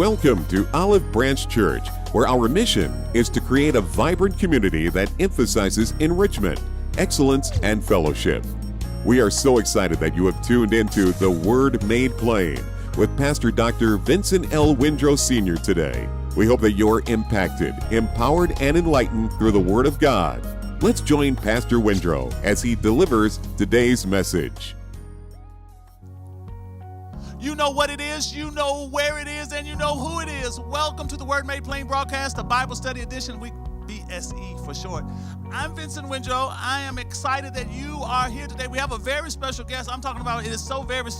Welcome to Olive Branch Church, where our mission is to create a vibrant community that emphasizes enrichment, excellence, and fellowship. We are so excited that you have tuned into The Word Made Plain with Pastor Dr. Vincent L. Windrow Sr. today. We hope that you're impacted, empowered, and enlightened through the Word of God. Let's join Pastor Windrow as he delivers today's message. You know what it is, you know where it is, and you know who it is. Welcome to the Word Made Plain broadcast, the Bible Study Edition, week BSE for short. I'm Vincent Windrow. I am excited that you are here today. We have a very special guest. I'm talking about she's so very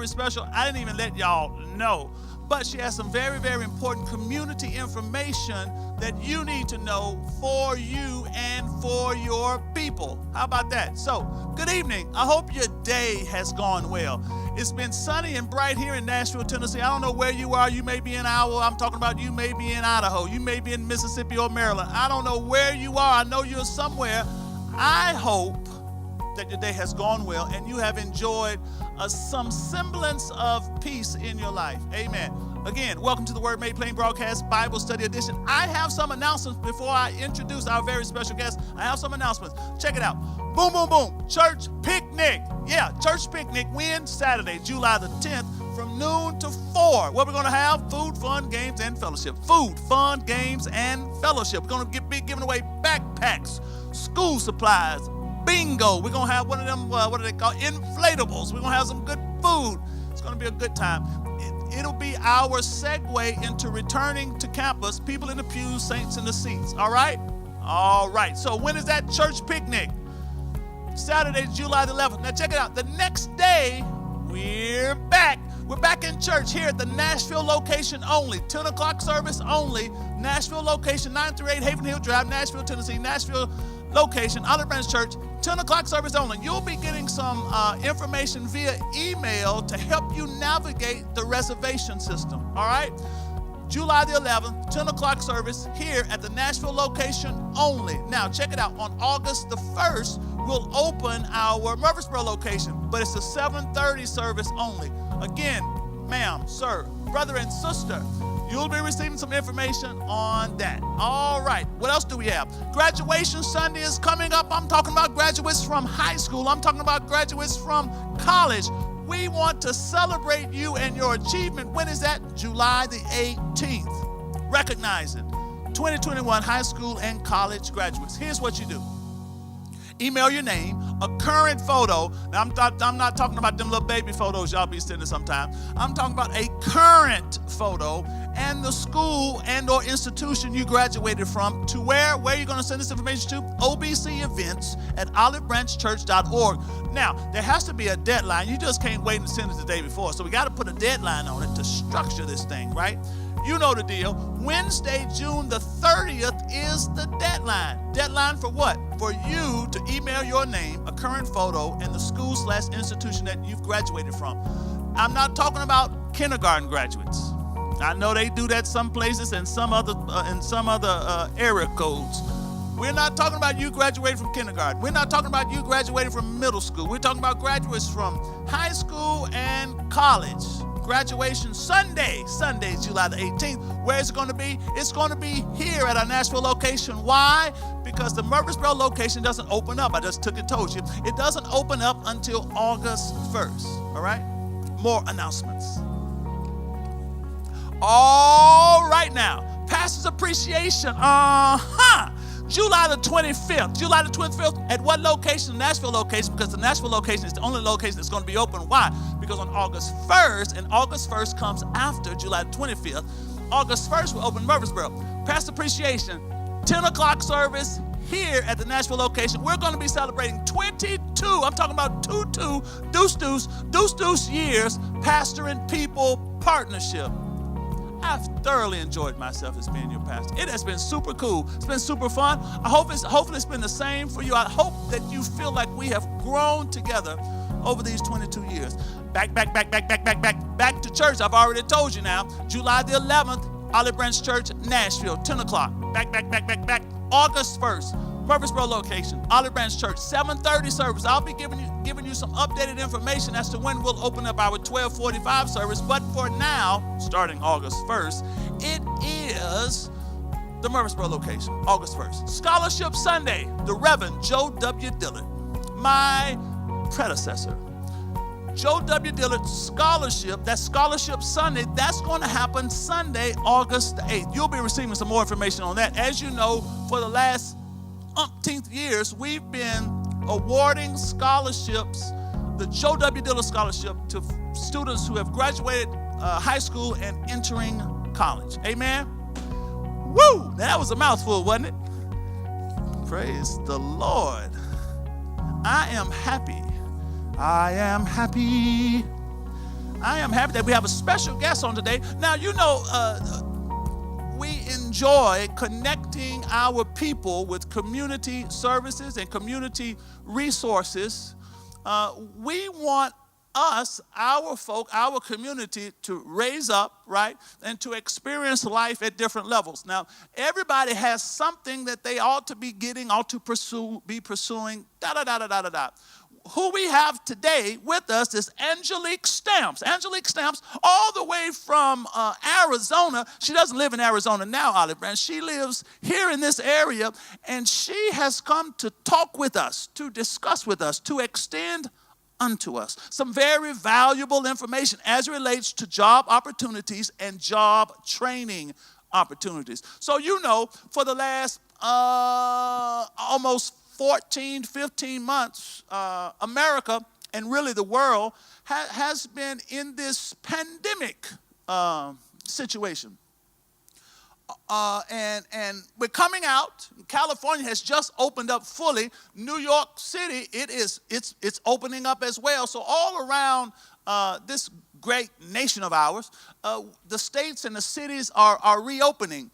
special. I didn't even let y'all know. But she has some very, very important community information that you need to know for you and for your people. How about that? So, good evening. I hope your day has gone well. It's been sunny and bright here in Nashville, Tennessee. I don't know where you are. You may be in Iowa. I'm talking about you may be in Idaho. You may be in Mississippi or Maryland. I don't know where you are. I know you're somewhere. I hope that your day has gone well and you have enjoyed some semblance of peace in your life. Amen. Again, welcome to the Word Made Plain broadcast, Bible Study Edition. I have some announcements before I introduce our very special guest. I have some announcements. Check it out. Boom, boom, boom. Church picnic. Yeah, church picnic. When? Saturday, July the 10th from noon to 4. What we're going to have? Food, fun, games, and fellowship. Food, fun, games, and fellowship. We're going to be giving away backpacks, school supplies, bingo. We're going to have one of them, what do they call inflatables. We're going to have some good food. It's going to be a good time. It'll be our segue into returning to campus, people in the pews, saints in the seats. All right? All right. So when is that church picnic? Saturday, July the 11th. Now check it out. The next day, we're back. We're back in church here at the Nashville location only. 10 o'clock service only. Nashville location, 938 Haven Hill Drive, Nashville, Tennessee. Nashville location, Olive Branch Church, 10 o'clock service only. You'll be getting some information via email to help you navigate the reservation system, all right? July the 11th, 10 o'clock service here at the Nashville location only. Now, check it out. On August the 1st, we'll open our Murfreesboro location, but it's a 7:30 service only. Again, ma'am, sir, brother, and sister, you'll be receiving some information on that. All right, what else do we have? Graduation Sunday is coming up. I'm talking about graduates from high school. I'm talking about graduates from college. We want to celebrate you and your achievement. When is that? July the 18th. Recognizing 2021 high school and college graduates. Here's what you do. Email your name, a current photo. Now, I'm not talking about them little baby photos y'all be sending sometimes. I'm talking about a current photo and the school and or institution you graduated from to where are you going to send this information to? OBC events at olivebranchchurch.org. Now, there has to be a deadline. You just can't wait and send it the day before. So we got to put a deadline on it to structure this thing, right? You know the deal. Wednesday, June the 30th is the deadline. Deadline for what? For you to email your name, a current photo, and the school/institution that you've graduated from. I'm not talking about kindergarten graduates. I know they do that some places and some other area codes. We're not talking about you graduating from kindergarten. We're not talking about you graduating from middle school. We're talking about graduates from high school and college. Graduation Sunday, July the 18th. Where is it going to be? It's going to be here at our Nashville location. Why? Because the Murfreesboro location doesn't open up. I just told you. It doesn't open up until August 1st. All right? More announcements. All right now. Pastor's Appreciation. July the 25th. At what location? The Nashville location, because the Nashville location is the only location that's going to be open. Why? Because on August 1st, and August 1st comes after July the 25th, August 1st we'll open Murfreesboro. Pastor Appreciation, 10 o'clock service here at the Nashville location. We're going to be celebrating 22, I'm talking about deuce years, pastor and people partnership. I've thoroughly enjoyed myself as being your pastor. It has been super cool. It's been super fun. Hopefully it's been the same for you. I hope that you feel like we have grown together over these 22 years. Back to church. I've already told you now. July the 11th, Olive Branch Church, Nashville, 10 o'clock. Back. August 1st, Murfreesboro location, Olive Branch Church, 7:30 service. I'll be giving you some updated information as to when we'll open up our 12:45 service. But for now, starting August 1st, it is the Murfreesboro location, August 1st. Scholarship Sunday, the Reverend Joe W. Dillard, my predecessor. Joe W. Dillard Scholarship, that Scholarship Sunday, that's going to happen Sunday, August the 8th. You'll be receiving some more information on that. As you know, for the last umpteenth years, we've been awarding scholarships, the Joe W. Dillard Scholarship, to students who have graduated high school and entering college. Amen? Woo! That was a mouthful, wasn't it? Praise the Lord. I am happy. I am happy. I am happy that we have a special guest on today. Now, you know, we enjoy connecting our people with community services and community resources. We want us, our folk, our community to raise up, right, and to experience life at different levels. Now, everybody has something that they ought to be getting, ought to pursue, be pursuing, da-da-da-da-da-da-da. Who we have today with us is Angelique Stamps. Angelique Stamps, all the way from Arizona. She doesn't live in Arizona now, Olive Branch. She lives here in this area, and she has come to talk with us, to discuss with us, to extend unto us some very valuable information as it relates to job opportunities and job training opportunities. So, you know, for the last almost 14, 15 months, America and really the world has been in this pandemic situation. And we're coming out. California has just opened up fully. New York City, it's opening up as well. So all around this great nation of ours, the states and the cities are reopening.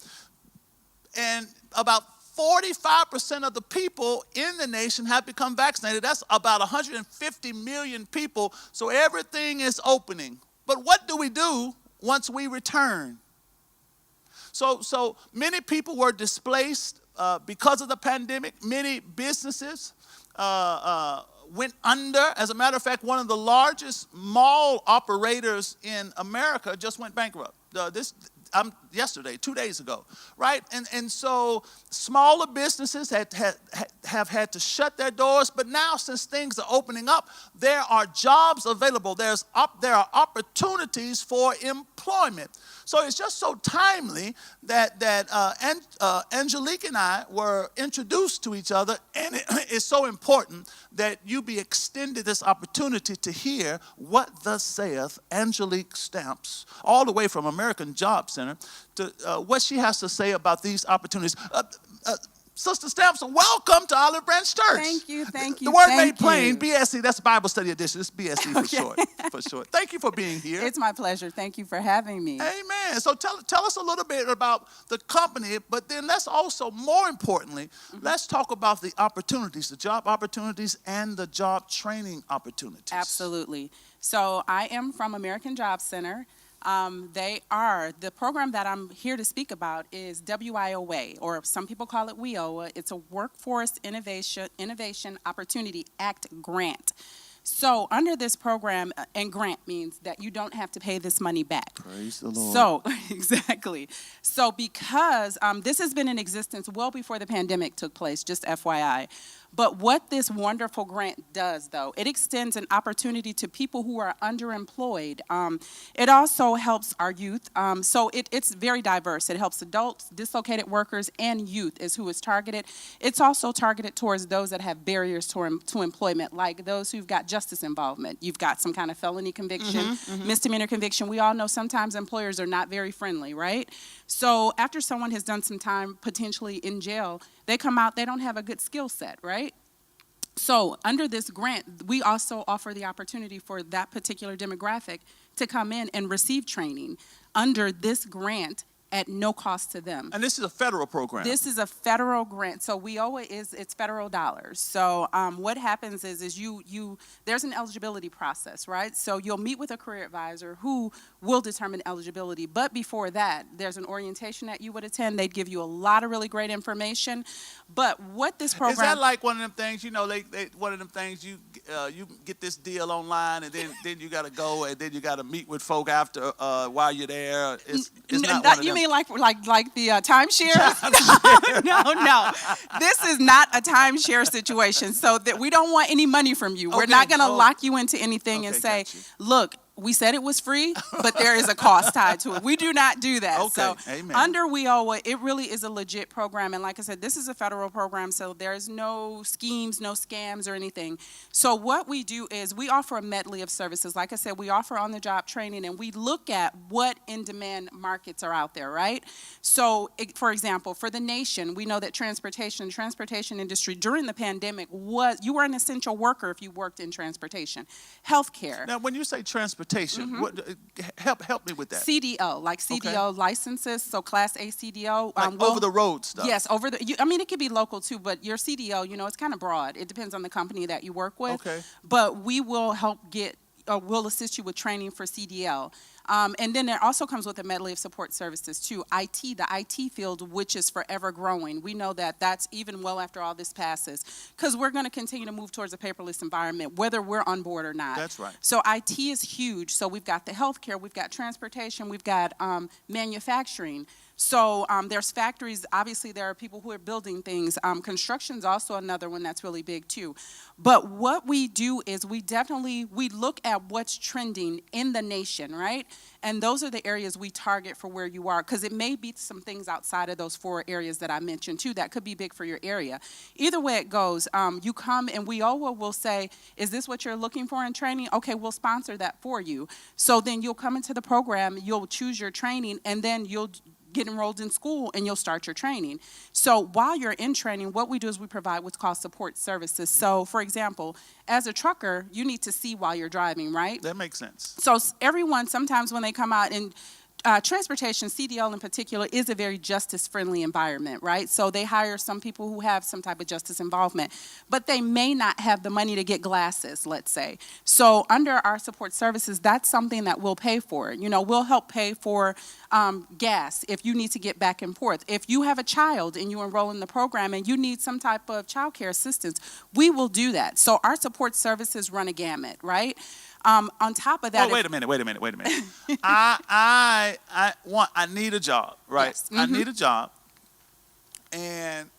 And about 45% of the people in the nation have become vaccinated. That's about 150 million people. So everything is opening. But what do we do once we return? So many people were displaced because of the pandemic. Many businesses went under. As a matter of fact, one of the largest mall operators in America just went bankrupt. Yesterday, 2 days ago, right? And so smaller businesses have had to shut their doors, but now since things are opening up, there are jobs available. There are opportunities for employment. So it's just so timely that Angelique and I were introduced to each other, and it is so important that you be extended this opportunity to hear what thus saith Angelique Stamps, all the way from American Job Center, to what she has to say about these opportunities. Sister Stamps, welcome to Olive Branch Church. Thank you. The word made plain, BSE, that's Bible Study Edition. It's BSE for short. Thank you for being here. It's my pleasure. Thank you for having me. Amen. So tell us a little bit about the company, but then let's also, more importantly, let's talk about the opportunities, the job opportunities and the job training opportunities. Absolutely. So I am from American Job Center. The program that I'm here to speak about is WIOA, or some people call it WIOA. It's a Workforce Innovation Opportunity Act grant. So under this program, and grant means that you don't have to pay this money back. Praise the Lord. So, exactly. So because this has been in existence well before the pandemic took place, just FYI. But what this wonderful grant does, though, it extends an opportunity to people who are underemployed. It also helps our youth. So it's very diverse. It helps adults, dislocated workers, and youth is who is targeted. It's also targeted towards those that have barriers to employment, like those who've got justice involvement. You've got some kind of felony conviction, misdemeanor conviction. We all know sometimes employers are not very friendly, right? So after someone has done some time potentially in jail, they come out, they don't have a good skill set, right? So under this grant, we also offer the opportunity for that particular demographic to come in and receive training under this grant at no cost to them. And this is a federal program. This is a federal grant, so it's federal dollars. So what happens is you there's an eligibility process, right? So you'll meet with a career advisor who will determine eligibility. But before that, there's an orientation that you would attend. They'd give you a lot of really great information. But what this program is that like one of them things? You know, one of them things you get this deal online, and then you got to go, and then you got to meet with folk after while you're there. It's not one of them. You mean like the timeshare? No. This is not a timeshare situation. So that we don't want any money from you. We're not going to lock you into anything and say, look, we said it was free, but there is a cost tied to it. We do not do that. Okay. So Amen. under WIOA, it really is a legit program. And like I said, this is a federal program, so there's no schemes, no scams or anything. So what we do is we offer a medley of services. Like I said, we offer on-the-job training, and we look at what in-demand markets are out there, right? So, for example, for the nation, we know that transportation industry during the pandemic you were an essential worker if you worked in transportation. Healthcare. Now, when you say transportation, what, help me with that. CDO, like CDO licenses, so Class A CDO. Like over the road stuff. Yes, it could be local too, but your CDO, it's kind of broad. It depends on the company that you work with. Okay. But we will help we'll assist you with training for CDL. And then there also comes with a medley of support services too. IT, the IT field, which is forever growing. We know that that's even well after all this passes, because we're going to continue to move towards a paperless environment, whether we're on board or not. That's right. So IT is huge. So we've got the healthcare, we've got transportation, we've got manufacturing. So there's factories. Obviously, there are people who are building things. Construction's also another one that's really big too. But what we do is we look at what's trending in the nation, right? And those are the areas we target for where you are, because it may be some things outside of those 4 areas that I mentioned too that could be big for your area. Either way it goes, you come and we all will say, is this what you're looking for in training? Okay, we'll sponsor that for you. So then you'll come into the program, you'll choose your training, and then you'll get enrolled in school and you'll start your training. So while you're in training, what we do is we provide what's called support services. So for example, as a trucker, you need to see while you're driving, right? That makes sense. So everyone, sometimes when they come out and transportation, CDL in particular, is a very justice-friendly environment, right? So they hire some people who have some type of justice involvement, but they may not have the money to get glasses, let's say. So under our support services, that's something that we'll pay for. We'll help pay for gas if you need to get back and forth. If you have a child and you enroll in the program and you need some type of child care assistance, we will do that. So our support services run a gamut, right? On top of that, wait a minute. I need a job, right? Yes. I need a job, and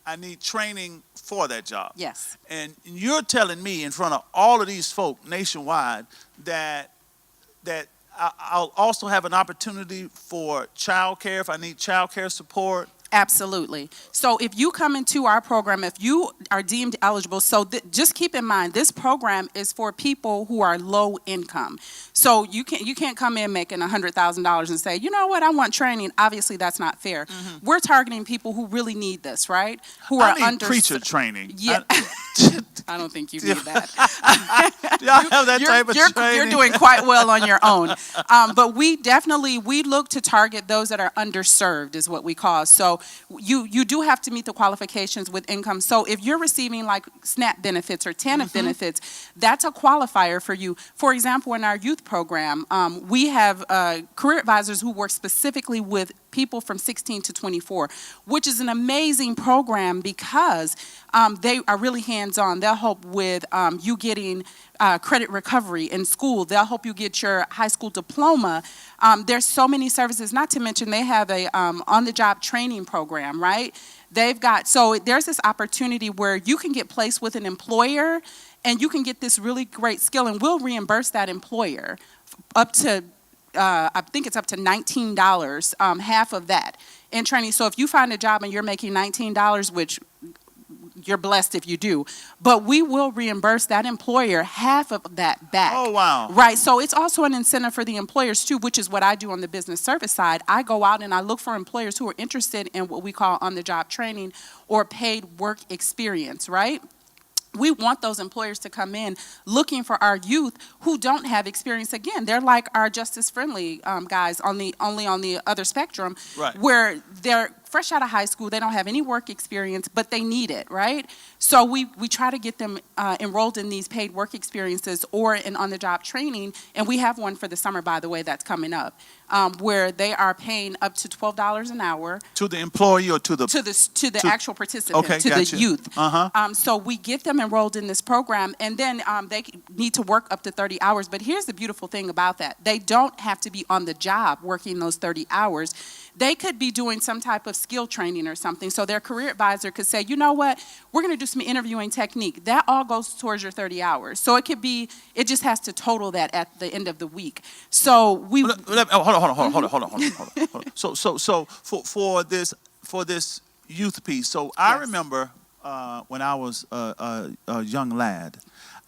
I need training for that job. Yes. And you're telling me in front of all of these folk nationwide that I'll also have an opportunity for child care if I need child care support. Absolutely. So if you come into our program, if you are deemed eligible, so just keep in mind, this program is for people who are low income. So you can't come in making $100,000 and say, you know what, I want training. Obviously, that's not fair. Mm-hmm. We're targeting people who really need this, right? Who are under preacher training. Yeah. I don't think you need that. Y'all have that type of training. You're doing quite well on your own. But we look to target those that are underserved, is what we call. So you do have to meet the qualifications with income. So if you're receiving like SNAP benefits or TANF benefits, that's a qualifier for you. For example, in our youth program, we have career advisors who work specifically with people from 16 to 24, which is an amazing program because they are really hands-on. They'll help with you getting credit recovery in school. They'll help you get your high school diploma. There's so many services, not to mention they have a on-the-job training program, right? So there's this opportunity where you can get placed with an employer and you can get this really great skill, and we'll reimburse that employer up to I think it's up to $19, half of that in training. So if you find a job and you're making $19, which you're blessed if you do, but we will reimburse that employer half of that back. Oh, wow. Right. So it's also an incentive for the employers too, which is what I do on the business service side. I go out and I look for employers who are interested in what we call on-the-job training or paid work experience, right? we want those employers to come in looking for our youth who don't have experience. Again, they're like our justice-friendly guys only on the other spectrum, Right. where they're fresh out of high school, they don't have any work experience, but they need it, right? So we try to get them enrolled in these paid work experiences or in on-the-job training, and we have one for the summer, by the way, that's coming up, where they are paying up to $12 an hour. To the employee or to the Actual participant, Okay, to gotcha. the youth. Uh-huh. So we get them enrolled in this program, and then they need to work up to 30 hours. But here's the beautiful thing about that. They don't have to be on the job working those 30 hours. They could be doing some type of skill training or something. So their career advisor could say, you know what, we're going to do some interviewing technique. That all goes towards your 30 hours. So it just has to total that at the end of the week. So we... Hold on. So for this youth piece, so I Yes. remember when I was a young lad,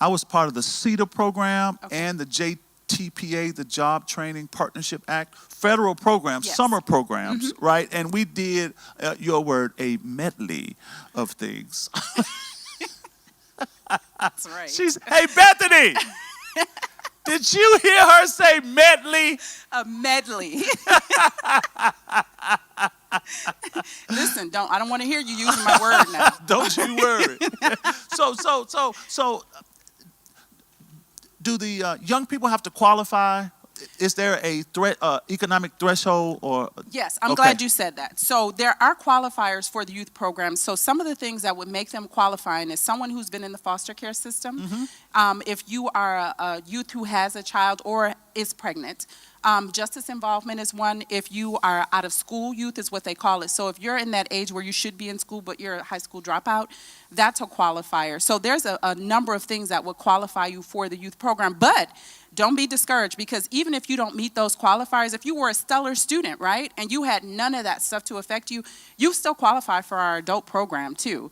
I was part of the CETA program and the JTPA, the Job Training Partnership Act, federal programs, Yes. summer programs, right? And we did, your word, a medley of things. That's right. Hey, Bethany, did you hear her say medley? A medley. Listen, I don't want to hear you using my word now. Don't you worry. So, do the young people have to qualify? Is there a economic threshold or? Yes, I'm Okay. glad you said that. So there are qualifiers for the youth program. So some of the things that would make them qualifying is someone who's been in the foster care system. If you are a youth who has a child or is pregnant. Justice involvement is one. If you are out of school youth is what they call it. So if you're in that age where you should be in school but you're a high school dropout, that's a qualifier. So there's a number of things that would qualify you for the youth program. But don't be discouraged, because even if you don't meet those qualifiers, if you were a stellar student, right, and you had none of that stuff to affect you, you still qualify for our adult program too.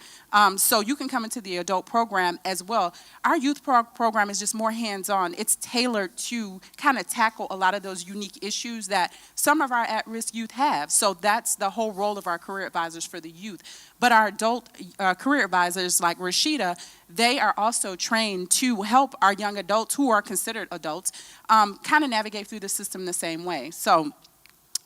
So you can come into the adult program as well. Our youth program is just more hands-on. It's tailored to kind of tackle a lot of those unique issues that some of our at-risk youth have. So that's the whole role of our career advisors for the youth. But our adult career advisors like Rashida, they are also trained to help our young adults who are considered adults kind of navigate through the system the same way. So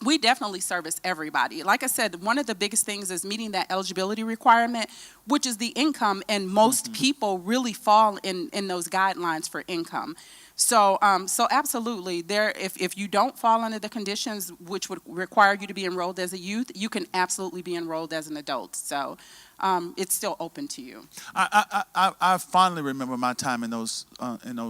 we definitely service everybody. Like I said, one of the biggest things is meeting that eligibility requirement, which is the income, and most people really fall in those guidelines for income. So absolutely, if you don't fall under the conditions which would require you to be enrolled as a youth, you can absolutely be enrolled as an adult. So it's still open to you. I fondly remember my time in those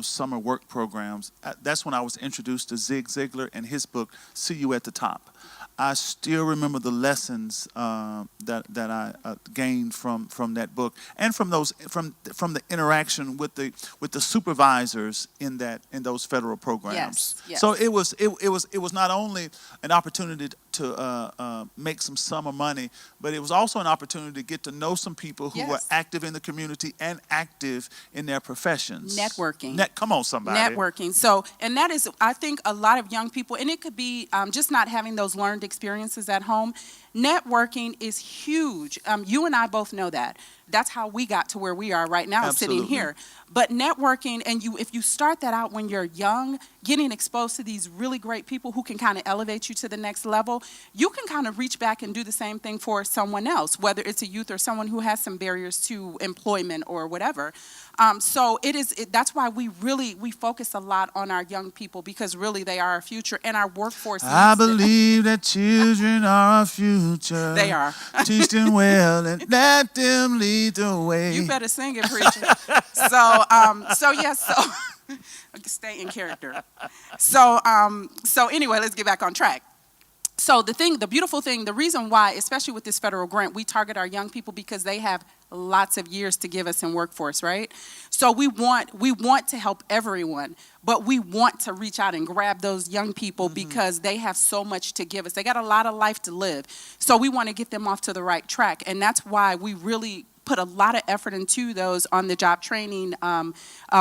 summer work programs. That's when I was introduced to Zig Ziglar and his book, See You at the Top. I still remember the lessons that I gained from that book, and from the interaction with the supervisors in those federal programs. Yes. So it was not only an opportunity to make some summer money, but it was also an opportunity to get to know some people who were active in the community and active in their professions. Networking. Come on, somebody. Networking. So, and that is, I think, a lot of young people, and it could be just not having those learned experiences at home. Networking is huge. You and I both know that. That's how we got to where we are right now, Absolutely. sitting here. But networking, and if you start that out when you're young, getting exposed to these really great people who can kind of elevate you to the next level, you can kind of reach back and do the same thing for someone else, whether it's a youth or someone who has some barriers to employment or whatever. So that's why we focus a lot on our young people, because really they are our future, and our workforce. I believe that children are our future. They are. Teach them well and let them lead the way. You better sing it, preacher. So stay in character. So anyway, let's get back on track. So the beautiful thing, the reason why, especially with this federal grant, we target our young people because they have lots of years to give us in workforce, right? So we want to help everyone, but we want to reach out and grab those young people because they have so much to give us. They got a lot of life to live. So we want to get them off to the right track, and that's why we really put a lot of effort into those on the job training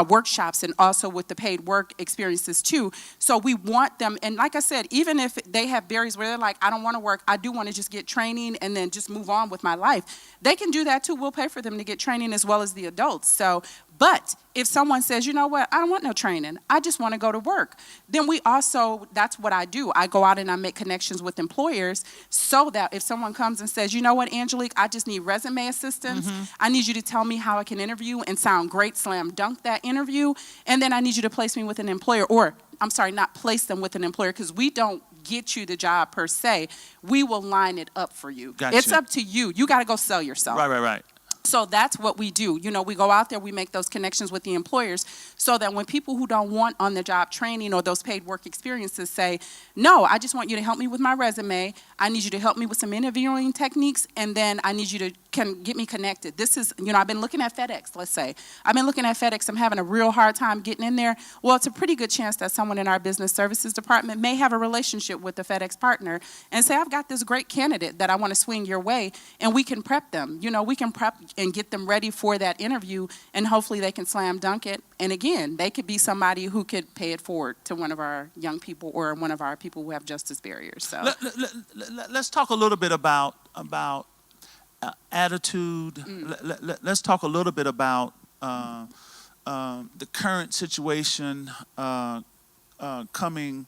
workshops and also with the paid work experiences too. So we want them, and like I said, even if they have barriers where they're like, I don't want to work, I do want to just get training and then just move on with my life, they can do that too. We'll pay for them to get training as well as the adults. So, but if someone says, you know what, I don't want no training, I just want to go to work, then we also, that's what I do. I go out and I make connections with employers so that if someone comes and says, you know what, Angelique, I just need resume assistance. I need you to tell me how I can interview and sound great, slam dunk that interview, and then I need you to place me with an employer, or I'm sorry, not place them with an employer, because we don't get you the job per se. We will line it up for you. Gotcha. It's up to you. You got to go sell yourself. Right. So that's what we do. You know, we go out there, we make those connections with the employers so that when people who don't want on-the-job training or those paid work experiences say, no, I just want you to help me with my resume, I need you to help me with some interviewing techniques, and then I need you to get me connected. This is, you know, I've been looking at FedEx, let's say. I've been looking at FedEx, I'm having a real hard time getting in there. Well, it's a pretty good chance that someone in our business services department may have a relationship with the FedEx partner and say, I've got this great candidate that I want to swing your way, and we can prep them. You know, we can prep and get them ready for that interview, and hopefully they can slam dunk it. And again, they could be somebody who could pay it forward to one of our young people or one of our people who have justice barriers. So let's talk a little bit about attitude. Let's talk a little bit about the current situation coming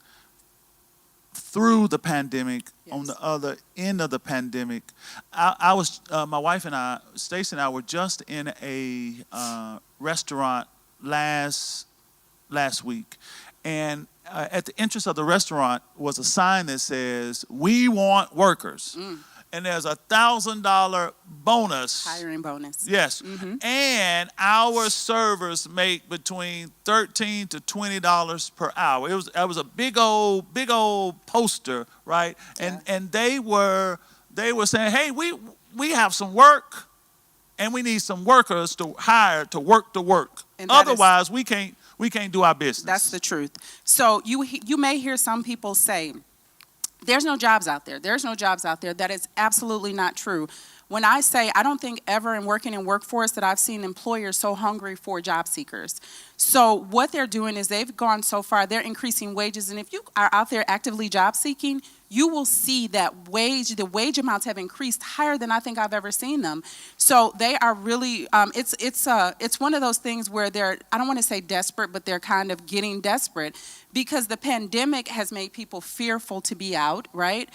through the pandemic. Yes. On the other end of the pandemic, I was my wife and I, Stacey and I, were just in a restaurant last week, and at the entrance of the restaurant was a sign that says, "We want workers." And there's $1,000 bonus. Hiring bonus. Yes. And our servers make between $13 to $20 per hour. It was a big old poster, right? Yeah. And they were saying, hey, we have some work, and we need some workers to hire to work the work. Otherwise, we can't do our business. That's the truth. So you may hear some people say, there's no jobs out there. There's no jobs out there. That is absolutely not true. When I say, I don't think ever in working in workforce that I've seen employers so hungry for job seekers. So what they're doing is they've gone so far, they're increasing wages. And if you are out there actively job seeking, you will see that the wage amounts have increased higher than I think I've ever seen them. So they are really, it's one of those things where they're, I don't want to say desperate, but they're kind of getting desperate because the pandemic has made people fearful to be out, right?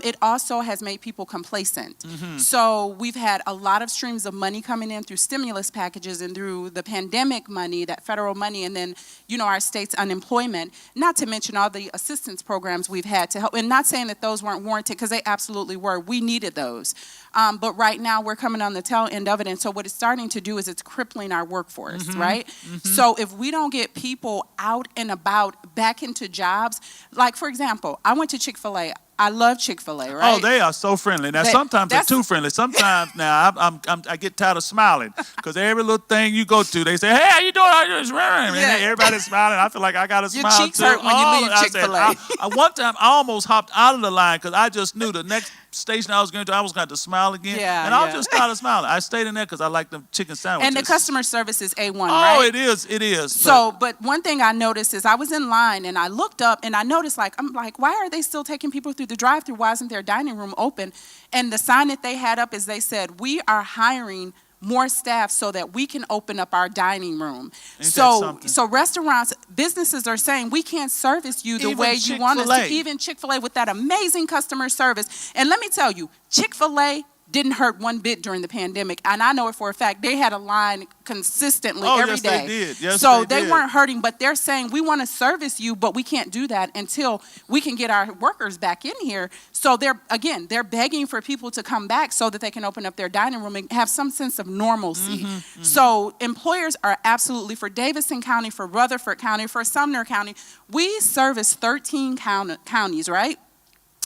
It also has made people complacent. So we've had a lot of streams of money coming in through stimulus packages and through the pandemic money, that federal money, and then, you know, our state's unemployment, not to mention all the assistance programs we've had to help, and not saying that those weren't warranted, because they absolutely were. We needed those. But right now we're coming on the tail end of it, and so what it's starting to do is it's crippling our workforce, right? So if we don't get people out and about back into jobs, like for example, I went to Chick-fil-A. I love Chick-fil-A, right? Oh, they are so friendly. Now, sometimes they're too friendly. Sometimes now I get tired of smiling because every little thing you go to, they say, "Hey, how you doing?" And everybody's smiling. I feel like I got to smile too. Your cheeks hurt when you leave Chick-fil-A. One time, I almost hopped out of the line because I just knew the next station I was going to, I was going to smile again. And I was just tired of smiling. I stayed in there because I like them chicken sandwiches. And the customer service is A1, right? Oh, it is. So, but one thing I noticed is I was in line and I looked up and I noticed, I'm like, why are they still taking people through the drive-thru? Why isn't their dining room open? And the sign that they had up is they said, we are hiring more staff so that we can open up our dining room. So restaurants, businesses are saying we can't service you the way you want us to. Even Chick-fil-A with that amazing customer service. And let me tell you, Chick-fil-A didn't hurt one bit during the pandemic. And I know it for a fact. They had a line consistently every day. They did. Yes, so they did. Weren't hurting, but they're saying we want to service you, but we can't do that until we can get our workers back in here. So they're begging for people to come back so that they can open up their dining room and have some sense of normalcy. So employers are absolutely, for Davidson County, for Rutherford County, for Sumner County, we service 13 counties, right?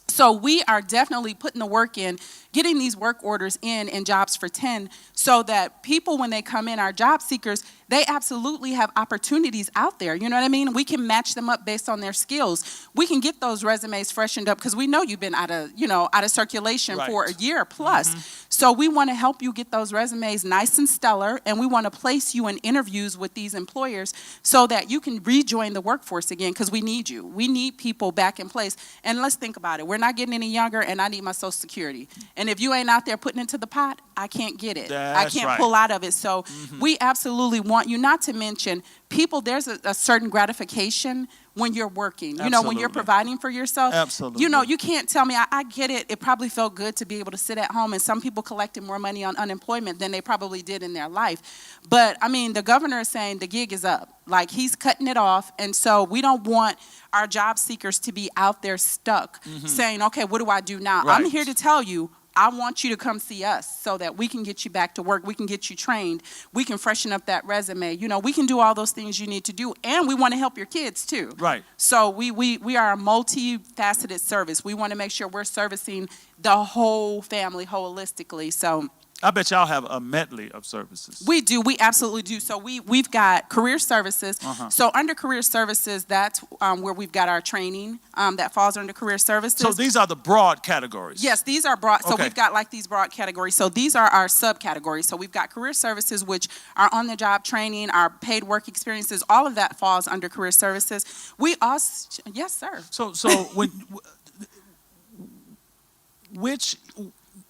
So we are definitely putting the work in, getting these work orders in and jobs for 10, so that people, when they come in, our job seekers, they absolutely have opportunities out there. You know what I mean? We can match them up based on their skills. We can get those resumes freshened up because we know you've been out of circulation for a year plus. So we want to help you get those resumes nice and stellar, and we want to place you in interviews with these employers so that you can rejoin the workforce again, because we need you. We need people back in place. And let's think about it. We're not getting any younger, and I need my Social Security. And if you ain't out there putting into the pot, I can't get it. I can't pull out of it. So we absolutely want you, not to mention people, there's a certain gratification when you're working, you know, when you're providing for yourself. Absolutely. You know, you can't tell me, I get it. It probably felt good to be able to sit at home, and some people collected more money on unemployment than they probably did in their life. But I mean, the governor is saying the gig is up. Like, he's cutting it off. And so we don't want our job seekers to be out there stuck saying, okay, what do I do now? I'm here to tell you, I want you to come see us so that we can get you back to work. We can get you trained. We can freshen up that resume. You know, we can do all those things you need to do. And we want to help your kids too. Right. So we are a multifaceted service. We want to make sure we're servicing the whole family holistically. So I bet y'all have a medley of services. we do. We absolutely do. So we've got career services. So under career services, that's where we've got our training that falls under career services. So these are the broad categories. Yes, these are broad. So we've got like these broad categories. So these are our subcategories. So we've got career services, which are on-the-job training, our paid work experiences. All of that falls under career services. We also, yes, sir. So when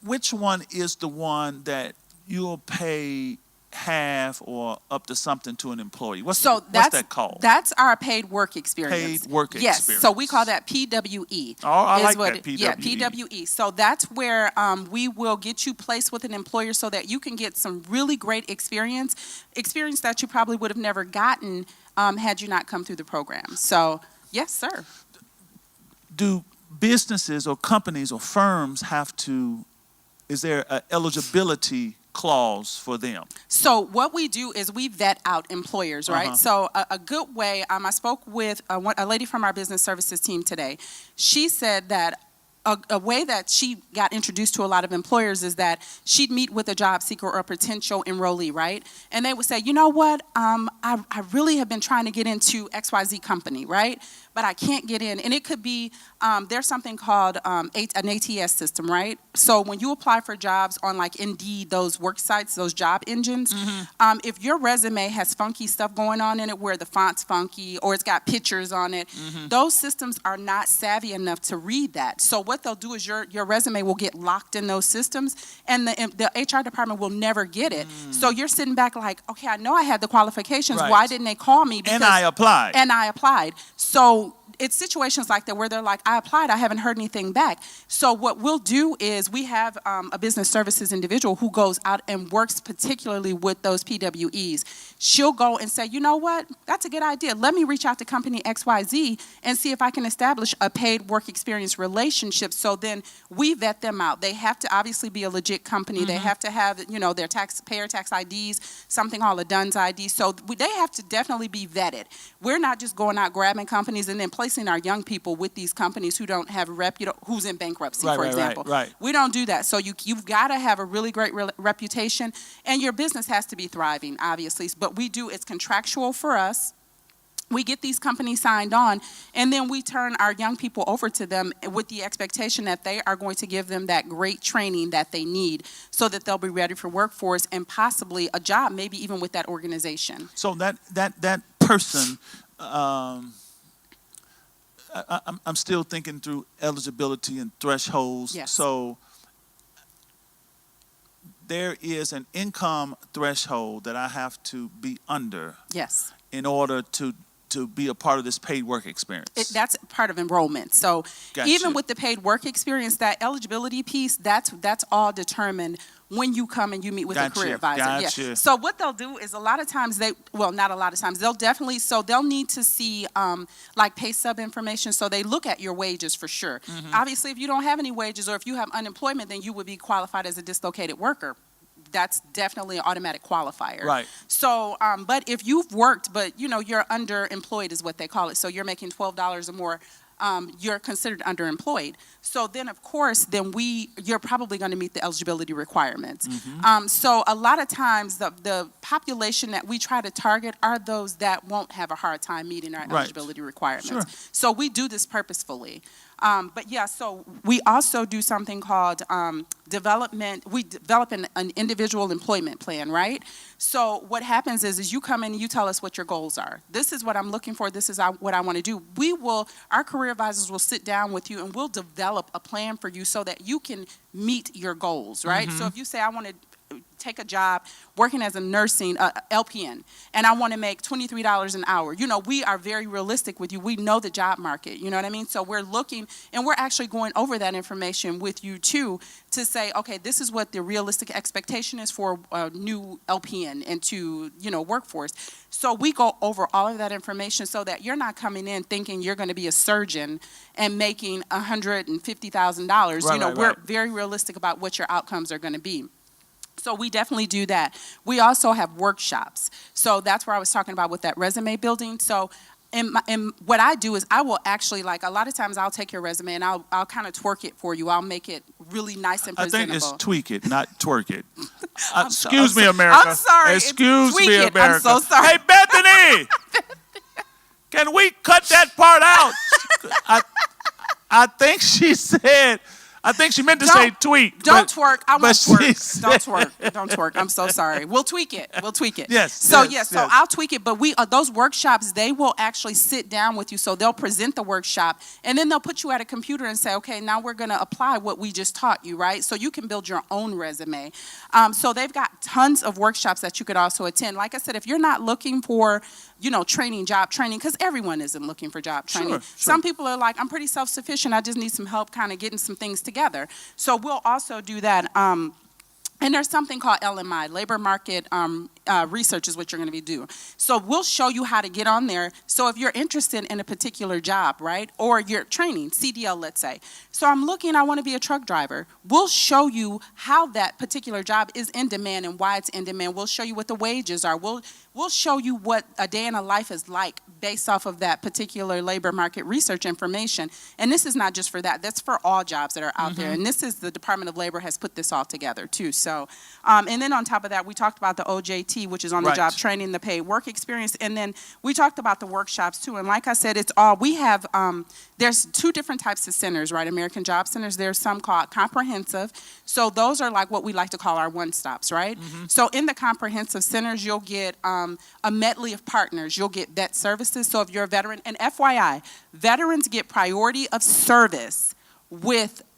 which one is the one that you'll pay half or up to something to an employee? What's that called? That's our paid work experience. Paid work experience. Yes, so we call that PWE. Oh, I like that, PWE. Yeah, PWE. So that's where we will get you placed with an employer so that you can get some really great experience that you probably would have never gotten had you not come through the program. So, yes, sir. Do businesses or companies or firms have to, is there an eligibility clause for them? So what we do is we vet out employers, right? So a good way, I spoke with a lady from our business services team today. She said that a way that she got introduced to a lot of employers is that she'd meet with a job seeker or a potential enrollee, right? And they would say, you know what, I really have been trying to get into XYZ company, right? But I can't get in. And it could be, there's something called an ATS system, right? So when you apply for jobs on like Indeed, those work sites, those job engines, if your resume has funky stuff going on in it where the font's funky or it's got pictures on it, those systems are not savvy enough to read that. So what they'll do is your resume will get locked in those systems, and the HR department will never get it. So you're sitting back like, okay, I know I had the qualifications. Right. Why didn't they call me? And I applied. So it's situations like that where they're like, I applied, I haven't heard anything back. So what we'll do is we have a business services individual who goes out and works particularly with those PWEs. She'll go and say, you know what, that's a good idea. Let me reach out to company XYZ and see if I can establish a paid work experience relationship. So then we vet them out. They have to obviously be a legit company. They have to have, you know, their taxpayer tax IDs, something called a DUNS ID. So they have to definitely be vetted. We're not just going out grabbing companies and then placing our young people with these companies who don't have who's in bankruptcy, for example. We don't do that. So you've got to have a really great reputation, and your business has to be thriving, obviously. But we do, it's contractual for us. We get these companies signed on, and then we turn our young people over to them with the expectation that they are going to give them that great training that they need so that they'll be ready for workforce and possibly a job, maybe even with that organization. So that person, I'm still thinking through eligibility and thresholds. Yes. So there is an income threshold that I have to be under. Yes. In order to be a part of this paid work experience. That's part of enrollment. So Gotcha. Even with the paid work experience, that eligibility piece, that's all determined when you come and you meet with a career advisor. Gotcha. Yeah. So what they'll do is a lot of times not a lot of times, they'll need to see like pay stub information. So they look at your wages for sure. Obviously, if you don't have any wages or if you have unemployment, then you would be qualified as a dislocated worker. That's definitely an automatic qualifier. Right. So, but if you've worked, but you know, you're underemployed is what they call it. So you're making $12 or more you're considered underemployed. So then, of course, you're probably going to meet the eligibility requirements. So a lot of times, the population that we try to target are those that won't have a hard time meeting our eligibility requirements. Sure. So we do this purposefully. But yeah, so we also do something called development. We develop an individual employment plan, right? So what happens is you come in and you tell us what your goals are. This is what I'm looking for. This is what I want to do. Our career advisors will sit down with you and we'll develop a plan for you so that you can meet your goals, right? So if you say, I want to take a job working as a nursing LPN, and I want to make $23 an hour. We are very realistic with you. We know the job market, you know what I mean? So we're looking, and we're actually going over that information with you too, to say, okay, this is what the realistic expectation is for a new LPN into, workforce. So we go over all of that information so that you're not coming in thinking you're going to be a surgeon and making $150,000. We're very realistic about what your outcomes are going to be. So we definitely do that. We also have workshops. So that's where I was talking about with that resume building. So and what I do is I will actually, a lot of times I'll take your resume and I'll kind of twerk it for you. I'll make it really nice and presentable. I think it's tweak it, not twerk it. Excuse me, America. I'm sorry. Excuse me, America. I'm so sorry. Hey, Bethany, can we cut that part out? I think she meant to say tweak. Don't twerk. I won't twerk. Don't twerk. Don't twerk. I'm so sorry. We'll tweak it. Yes. So I'll tweak it. But those workshops, they will actually sit down with you. So they'll present the workshop, and then they'll put you at a computer and say, okay, now we're going to apply what we just taught you, right? So you can build your own resume. So they've got tons of workshops that you could also attend. Like I said, if you're not looking for, job training, because everyone isn't looking for job training. Sure. Some people are like, I'm pretty self-sufficient. I just need some help kind of getting some things together. So we'll also do that. And there's something called LMI, labor market research is what you're going to be doing. So we'll show you how to get on there. So if you're interested in a particular job, right, or you're training, CDL, let's say. So I'm looking, I want to be a truck driver. We'll show you how that particular job is in demand and why it's in demand. We'll show you what the wages are. We'll show you what a day in a life is like based off of that particular labor market research information. And this is not just for that. That's for all jobs that are out there. And this is the Department of Labor has put this all together too. So, and then on top of that, we talked about the OJT, which is on the job training, the paid work experience. And then we talked about the workshops too. And like I said, we have, there's two different types of centers, right? American Job Centers. There's some called comprehensive. So those are like what we like to call our one-stops, right? So in the comprehensive centers, you'll get a medley of partners. You'll get vet services. So if you're a veteran, and FYI, veterans get priority of service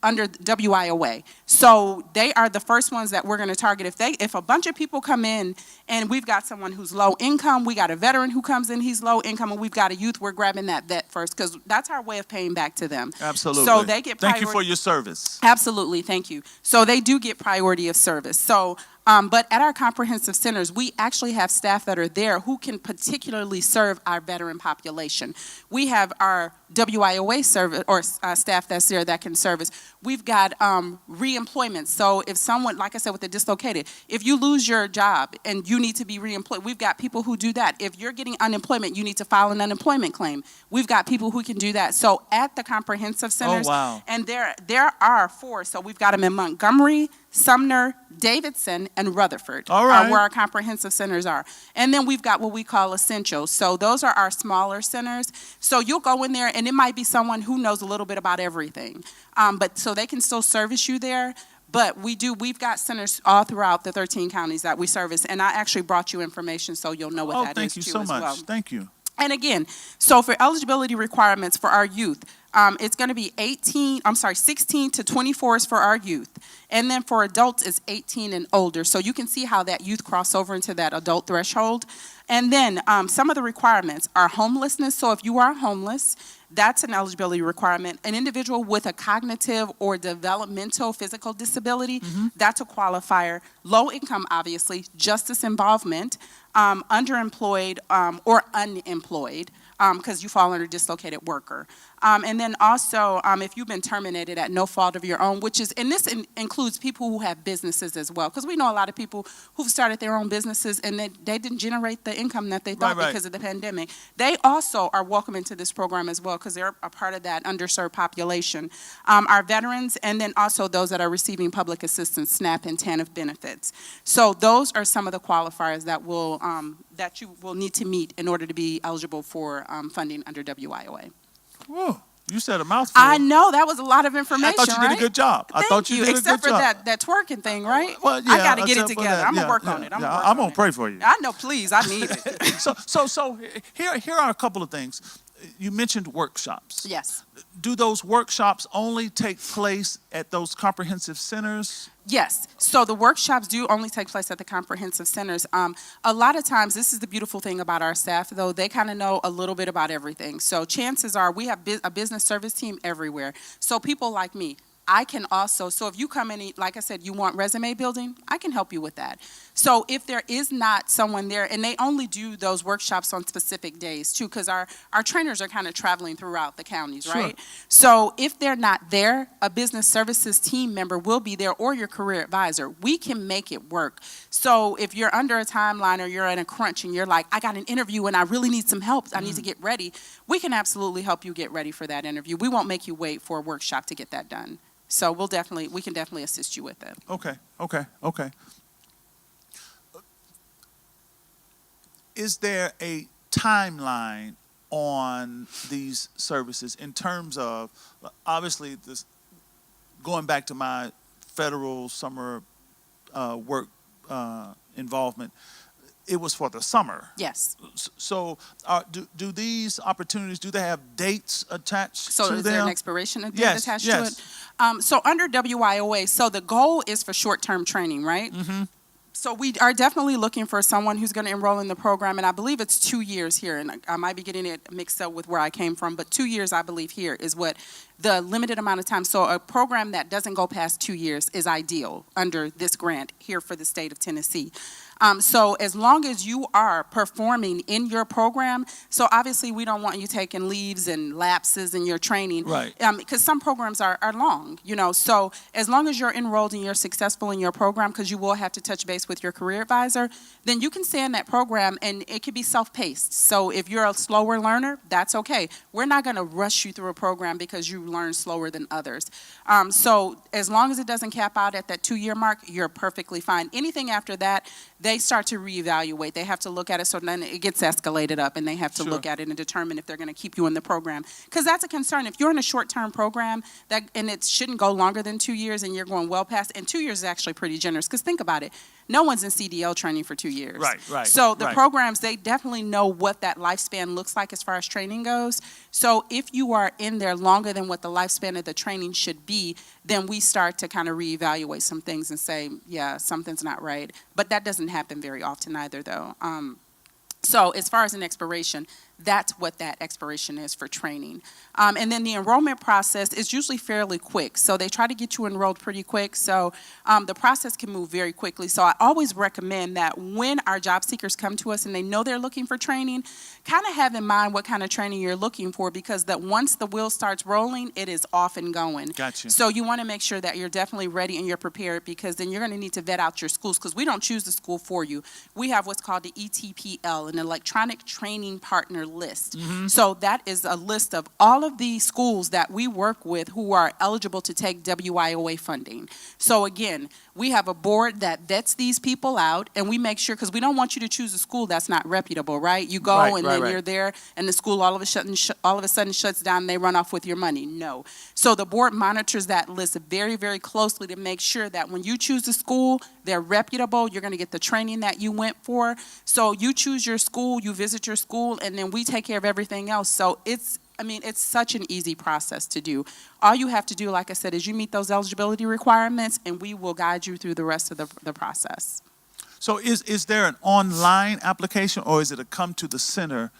under WIOA. So they are the first ones that we're going to target. If a bunch of people come in and we've got someone who's low income, we got a veteran who comes in, he's low income, and we've got a youth, we're grabbing that vet first because that's our way of paying back to them. Absolutely. So they get priority. Thank you for your service. Absolutely. Thank you. So they do get priority of service. So but at our comprehensive centers, we actually have staff that are there who can particularly serve our veteran population. We have our WIOA service or staff that's there that can service. We've got reemployment. So if someone, like I said, with the dislocated, if you lose your job and you need to be reemployed, we've got people who do that. If you're getting unemployment, you need to file an unemployment claim. We've got people who can do that. So at the comprehensive centers, and there are four. So we've got them in Montgomery, Sumner, Davidson, and Rutherford are where our comprehensive centers are. And then we've got what we call essentials. So those are our smaller centers. So you'll go in there, and it might be someone who knows a little bit about everything. But so they can still service you there. But we've got centers all throughout the 13 counties that we service. And I actually brought you information so you'll know what that is too as well. Thank you so much. Thank you. And again, so for eligibility requirements for our youth, it's going to be 16 to 24 is for our youth. And then for adults, it's 18 and older. So you can see how that youth cross over into that adult threshold. And then some of the requirements are homelessness. So if you are homeless, that's an eligibility requirement. An individual with a cognitive or developmental physical disability, that's a qualifier. Low income, obviously, justice involvement, underemployed or unemployed, because you fall under dislocated worker. And then also, if you've been terminated at no fault of your own, and this includes people who have businesses as well, because we know a lot of people who've started their own businesses and they didn't generate the income that they thought Right. because of the pandemic. They also are welcome into this program as well, because they're a part of that underserved population. Our veterans, and then also those that are receiving public assistance, SNAP and TANF benefits. So those are some of the qualifiers that you will need to meet in order to be eligible for funding under WIOA. Whoa, you said a mouthful. I know, that was a lot of information, I thought you did right? a good job. I thought you did a good job. Except for that twerking thing, right? Well, yeah, I got to get it except for together. that. I'm going to Yeah, work yeah, on it. yeah. I'm going to pray for you. I know, please. I need it. So here are a couple of things. You mentioned workshops. Yes. Do those workshops only take place at those comprehensive centers? Yes. So the workshops do only take place at the comprehensive centers. A lot of times, this is the beautiful thing about our staff, though, they kind of know a little bit about everything. So chances are we have a business service team everywhere. So people like me, I can also, so if you come in, like I said, you want resume building, I can help you with that. So if there is not someone there, and they only do those workshops on specific days too, because our trainers are kind of traveling throughout the counties, right? So if they're not there, a business services team member will be there, or your career advisor. We can make it work. So if you're under a timeline or you're in a crunch and you're like, I got an interview and I really need some help, I need to get ready, we can absolutely help you get ready for that interview. We won't make you wait for a workshop to get that done. So we can definitely assist you with it. Okay. Is there a timeline on these services in terms of, obviously, this going back to my federal summer work involvement, it was for the summer. Yes. So do these opportunities, do they have dates attached to them? So is there an expiration date attached to yes. it? So under WIOA, so the goal is for short-term training, right? Mm-hmm. So we are definitely looking for someone who's going to enroll in the program, and I believe it's 2 years here, and I might be getting it mixed up with where I came from, but 2 years, I believe, here is what the limited amount of time. So a program that doesn't go past 2 years is ideal under this grant here for the state of Tennessee. So as long as you are performing in your program, so obviously we don't want you taking leaves and lapses in your training. Right. Because some programs are long, so as long as you're enrolled and you're successful in your program, because you will have to touch base with your career advisor, then you can stay in that program, and it can be self-paced. So if you're a slower learner, that's okay. We're not going to rush you through a program because you learn slower than others. So as long as it doesn't cap out at that 2-year mark, you're perfectly fine. Anything after that, they start to reevaluate. They have to look at it, so then it gets escalated up, and they have to look at it and determine if they're going to keep you in the program. Because that's a concern. If you're in a short-term program, and it shouldn't go longer than 2 years, and you're going well past, and 2 years is actually pretty generous. Because think about it. No one's in CDL training for 2 years. Right. So the programs, they definitely know what that lifespan looks like as far as training goes. So if you are in there longer than what the lifespan of the training should be, then we start to kind of reevaluate some things and say, yeah, something's not right. But that doesn't happen very often either, though. So as far as an expiration, that's what that expiration is for training. And then the enrollment process is usually fairly quick. So they try to get you enrolled pretty quick. So the process can move very quickly. So I always recommend that when our job seekers come to us and they know they're looking for training, kind of have in mind what kind of training you're looking for, because that once the wheel starts rolling, it is off and going. Gotcha. So you want to make sure that you're definitely ready and you're prepared, because then you're going to need to vet out your schools, because we don't choose the school for you. We have what's called the ETPL, an electronic training partner list. Mm-hmm. So that is a list of all of the schools that we work with who are eligible to take WIOA funding. So again, we have a board that vets these people out, and we make sure, because we don't want you to choose a school that's not reputable, right? You go then you're there, and the school all of a sudden shuts down, and they run off with your money. No. So the board monitors that list very, very closely to make sure that when you choose a school, they're reputable, you're going to get the training that you went for. So you choose your school, you visit your school, and then we take care of everything else. So it's such an easy process to do. All you have to do, like I said, is you meet those eligibility requirements, and we will guide you through the rest of the process. So is there an online application, or is it a come to the center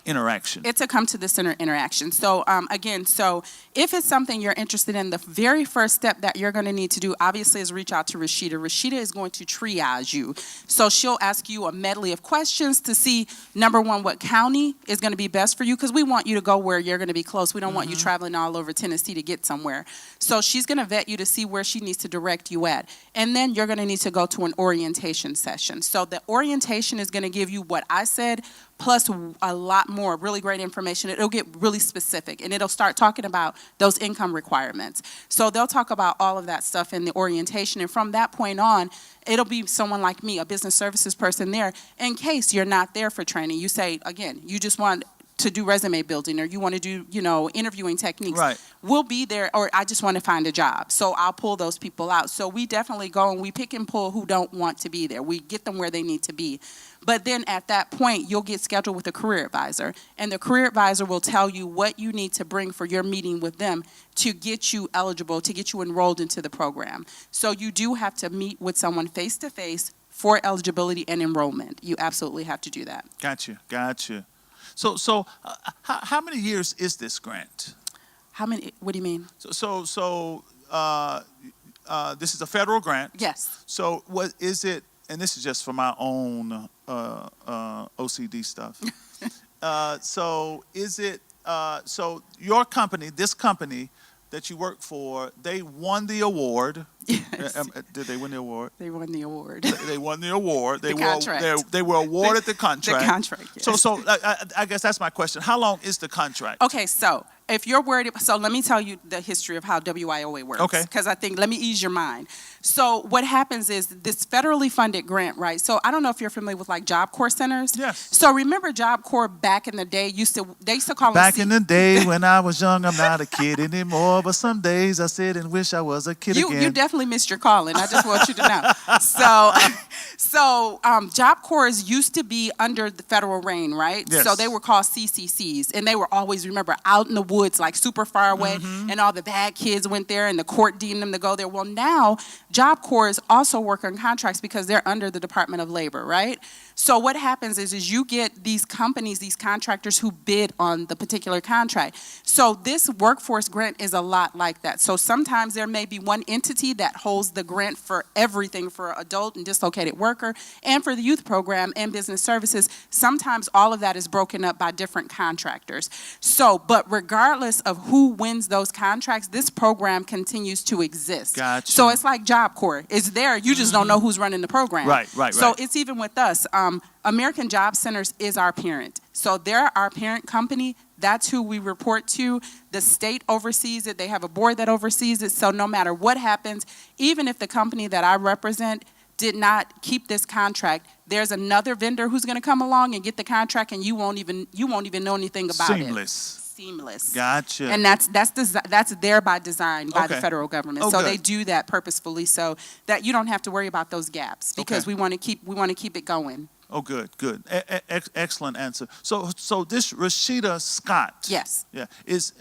interaction? It's a come to the center interaction. So again, so if it's something you're interested in, the very first step that you're going to need to do, obviously, is reach out to Rashida. Rashida is going to triage you. So she'll ask you a medley of questions to see, number one, what county is going to be best for you, because we want you to go where you're going to be close. We don't want you traveling all over Tennessee to get somewhere. So she's going to vet you to see where she needs to direct you at. And then you're going to need to go to an orientation session. So the orientation is going to give you what I said, plus a lot more really great information. It'll get really specific, and it'll start talking about those income requirements. So they'll talk about all of that stuff in the orientation, and from that point on, it'll be someone like me, a business services person there, in case you're not there for training. You say, again, you just want to do resume building, or you want to do, interviewing techniques. Right. We'll be there, or I just want to find a job. So I'll pull those people out. So we definitely go and we pick and pull who don't want to be there. We get them where they need to be. But then at that point, you'll get scheduled with a career advisor, and the career advisor will tell you what you need to bring for your meeting with them to get you eligible, to get you enrolled into the program. So you do have to meet with someone face-to-face for eligibility and enrollment. You absolutely have to do that. Gotcha. So how many years is this grant? How many? What do you mean? So this is a federal grant. Yes. So what is it? And this is just for my own OCD stuff. So is it? So your company, this company that you work for, they won the award. Yes. Did they win the award? They won the award. They won the award. The contract. They were awarded the contract. The contract, yes. So I guess that's my question. How long is the contract? Okay, so if you're worried, so let me tell you the history of how WIOA works. Okay. Because let me ease your mind. So what happens is this federally funded grant, right? So I don't know if you're familiar with like Job Corps centers. Yes. So remember Job Corps back in the day they used to call them Back in the day when I was young, I'm not a kid anymore. But some days I sit and wish I was a kid again. You definitely missed your calling. I just want you to know. So Job Corps used to be under the federal reign, right? Yes. So they were called CCCs, and they were always, remember, out in the woods, like super far away, and all the bad kids went there, and the court deemed them to go there. Well, now Job Corps also work on contracts because they're under the Department of Labor, right? So what happens is you get these companies, these contractors who bid on the particular contract. So this workforce grant is a lot like that. So sometimes there may be one entity that holds the grant for everything for adult and dislocated worker and for the youth program and business services. Sometimes all of that is broken up by different contractors. So, but regardless of who wins those contracts, this program continues to exist. Gotcha. So it's like Job Corps. It's there. You just don't know who's running the program. Right. So it's even with us. American Job Centers is our parent. So they're our parent company. That's who we report to. The state oversees it. They have a board that oversees it. So no matter what happens, even if the company that I represent did not keep this contract, there's another vendor who's going to come along and get the contract, and you won't even know anything about it. Seamless. Gotcha. And that's there by design by the federal government. So good. they do that purposefully so that you don't have to worry about those gaps, because we want to keep it going. Oh, good. Excellent answer. So this Rashida Scott. Yes. Yeah. Is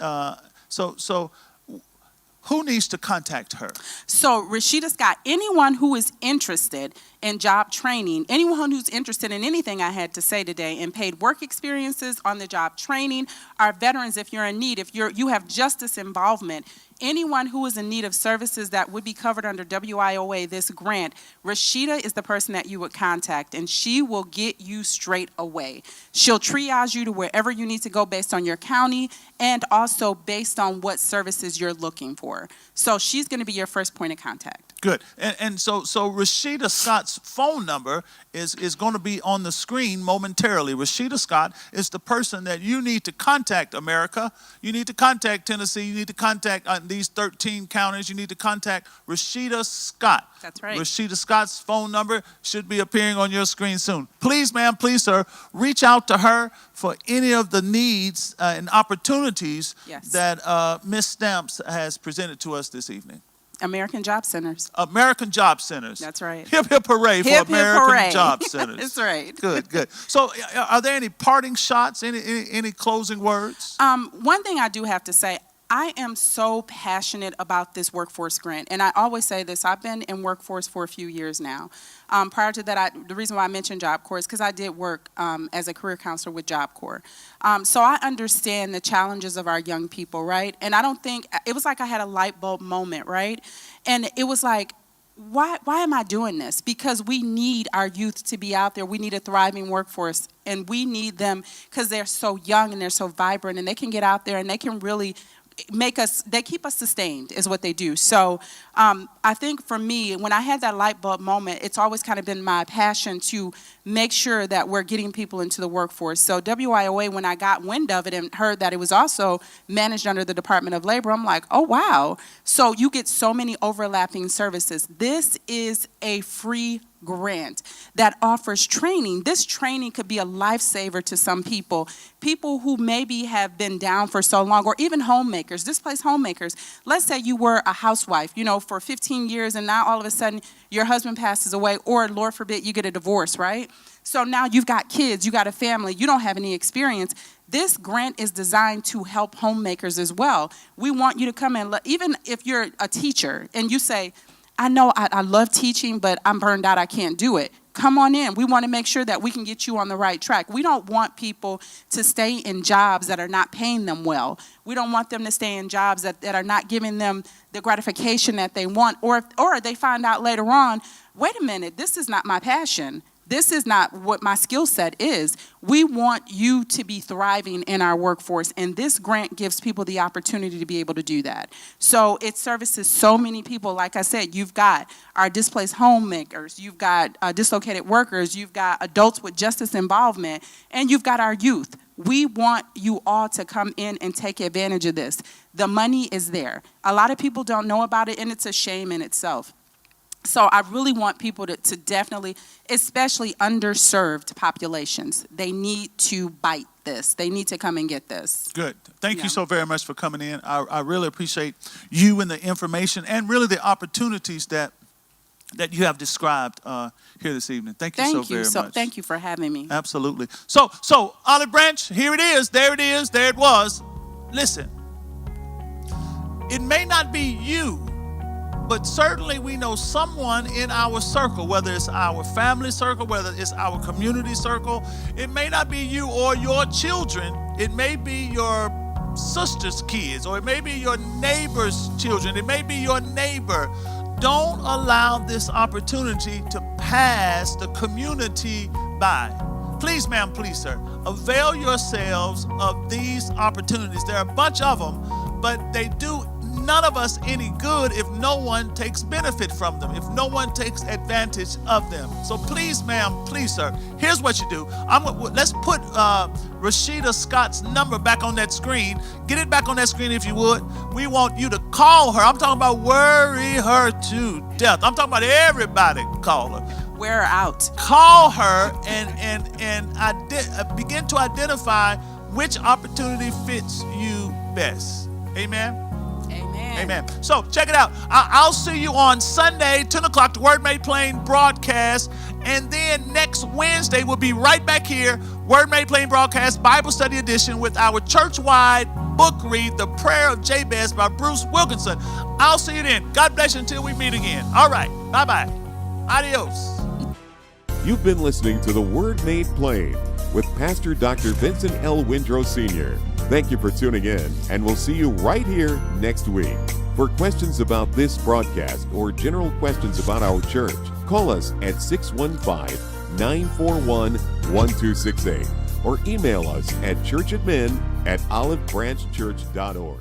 so who needs to contact her? So Rashida Scott, anyone who is interested in job training, anyone who's interested in anything I had to say today, in paid work experiences, on the job training, our veterans, if you're in need, if you have justice involvement, anyone who is in need of services that would be covered under WIOA, this grant, Rashida is the person that you would contact, and she will get you straight away. She'll triage you to wherever you need to go based on your county and also based on what services you're looking for. So she's going to be your first point of contact. Good. And so Rashida Scott's phone number is going to be on the screen momentarily. Rashida Scott is the person that you need to contact, America. You need to contact Tennessee. You need to contact these 13 counties. You need to contact Rashida Scott. That's right. Rashida Scott's phone number should be appearing on your screen soon. Please, ma'am, please, sir, reach out to her for any of the needs and opportunities that Ms. Stamps has presented to us this evening. American Job Centers. American Job Centers. That's right. Hip, hip, hooray for American Job Centers. That's right. Good. So are there any parting shots, any closing words? One thing I do have to say, I am so passionate about this workforce grant, and I always say this, I've been in workforce for a few years now. Prior to that, the reason why I mentioned Job Corps is because I did work as a career counselor with Job Corps. So I understand the challenges of our young people, right? And I don't think, it was like I had a light bulb moment, right? And it was like, why am I doing this? Because we need our youth to be out there. We need a thriving workforce, and we need them because they're so young and they're so vibrant, and they can get out there and they can really they keep us sustained is what they do. So I think for me, when I had that light bulb moment, it's always kind of been my passion to make sure that we're getting people into the workforce. So WIOA, when I got wind of it and heard that it was also managed under the Department of Labor, I'm like, oh, wow. So you get so many overlapping services. This is a free grant that offers training. This training could be a lifesaver to some people who maybe have been down for so long, or even homemakers, displaced homemakers. Let's say you were a housewife, for 15 years, and now all of a sudden your husband passes away, or Lord forbid, you get a divorce, right? So now you've got kids, you got a family, you don't have any experience. This grant is designed to help homemakers as well. We want you to come in, even if you're a teacher and you say, I know I love teaching, but I'm burned out, I can't do it. Come on in. We want to make sure that we can get you on the right track. We don't want people to stay in jobs that are not paying them well. We don't want them to stay in jobs that are not giving them the gratification that they want, or they find out later on, wait a minute, this is not my passion. This is not what my skill set is. We want you to be thriving in our workforce, and this grant gives people the opportunity to be able to do that. So it services so many people. Like I said, you've got our displaced homemakers, you've got dislocated workers, you've got adults with justice involvement, and you've got our youth. We want you all to come in and take advantage of this. The money is there. A lot of people don't know about it, and it's a shame in itself. So I really want people to definitely, especially underserved populations, they need to bite this. They need to come and get this. Good. Thank you so very much for coming in. I really appreciate you and the information and really the opportunities that you have described here this evening. Thank you so very much. Thank you for having me. Absolutely. So Olive Branch, here it is. There it is. There it was. Listen, it may not be you, but certainly we know someone in our circle, whether it's our family circle, whether it's our community circle. It may not be you or your children. It may be your sister's kids, or it may be your neighbor's children. It may be your neighbor. Don't allow this opportunity to pass the community by. Please, ma'am, please, sir, avail yourselves of these opportunities. There are a bunch of them, but they do none of us any good if no one takes benefit from them, if no one takes advantage of them. So please, ma'am, please, sir, here's what you do. Let's put Rashida Scott's number back on that screen. Get it back on that screen if you would. We want you to call her. I'm talking about worry her to death. I'm talking about everybody call her. Wear her out. Call her and begin to identify which opportunity fits you best. Amen. Amen. So check it out. I'll see you on Sunday, 10 o'clock, the Word Made Plain broadcast. And then next Wednesday, we'll be right back here, Word Made Plain broadcast, Bible study edition with our church-wide book read, The Prayer of Jabez by Bruce Wilkinson. I'll see you then. God bless you until we meet again. All right. Bye-bye. Adios. You've been listening to The Word Made Plain with Pastor Dr. Vincent L. Windrow Sr. Thank you for tuning in, and we'll see you right here next week. For questions about this broadcast or general questions about our church, call us at 615-941-1268 or email us at churchadmin@olivebranchchurch.org.